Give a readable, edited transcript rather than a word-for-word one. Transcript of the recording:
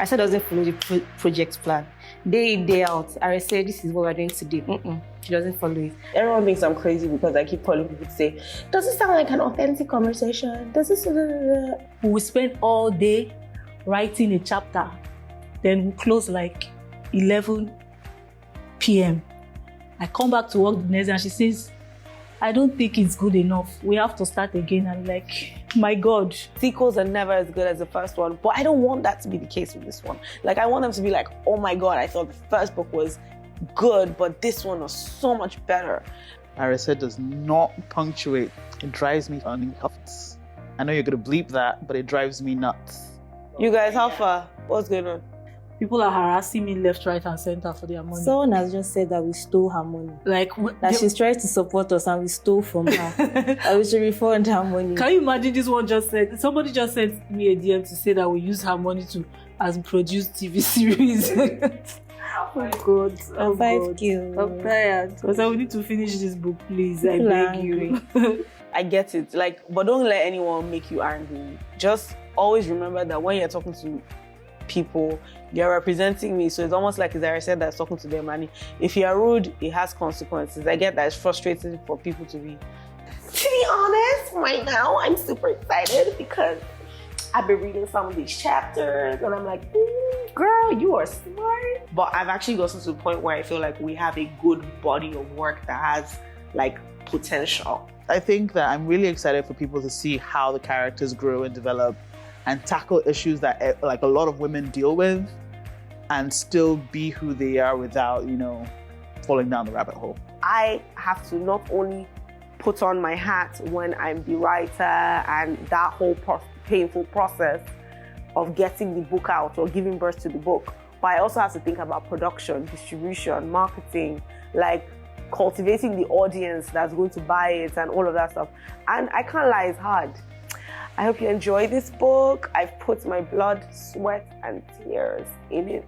Arese doesn't follow the project plan. Day in, day out, Arese, this is what we're doing today. She doesn't follow it. Everyone thinks I'm crazy because I keep calling people to say, does it sound like an authentic conversation? Does it? We will spend all day writing a chapter, then we close like 11 p.m. I come back to work the next day and she says, I don't think it's good enough. We have to start again. I'm like, my God. Sequels are never as good as the first one, but I don't want that to be the case with this one. Like, I want them to be like, oh my God, I thought the first book was good, but this one was so much better. Arese does not punctuate. It drives me nuts. I know you're gonna bleep that, but it drives me nuts. You guys, how far? What's going on? People are harassing me left, right, and center for their money. Someone has just said that we stole her money. Like that she's trying to support us and we stole from her. And we should refund her money. Can you imagine this one just said, somebody just sent me a DM to say that we use her money to as produce TV series. Oh God. Oh 5K. I'm tired. So we need to finish this book, please. I beg you. I get it. Like, but don't let anyone make you angry. Just always remember that when you're talking to people, you're representing me. So it's almost like Arese that's talking to them. And if you're rude, it has consequences. I get that it's frustrating for people to be. To be honest, right now, I'm super excited because I've been reading some of these chapters and I'm like, girl, you are smart. But I've actually gotten to the point where I feel like we have a good body of work that has like potential. I think that I'm really excited for people to see how the characters grow and develop and tackle issues that like a lot of women deal with and still be who they are without, falling down the rabbit hole. I have to not only put on my hat when I'm the writer and that whole painful process of getting the book out or giving birth to the book, but I also have to think about production, distribution, marketing, like cultivating the audience that's going to buy it and all of that stuff. And I can't lie, it's hard. I hope you enjoy this book. I've put my blood, sweat, and tears in it.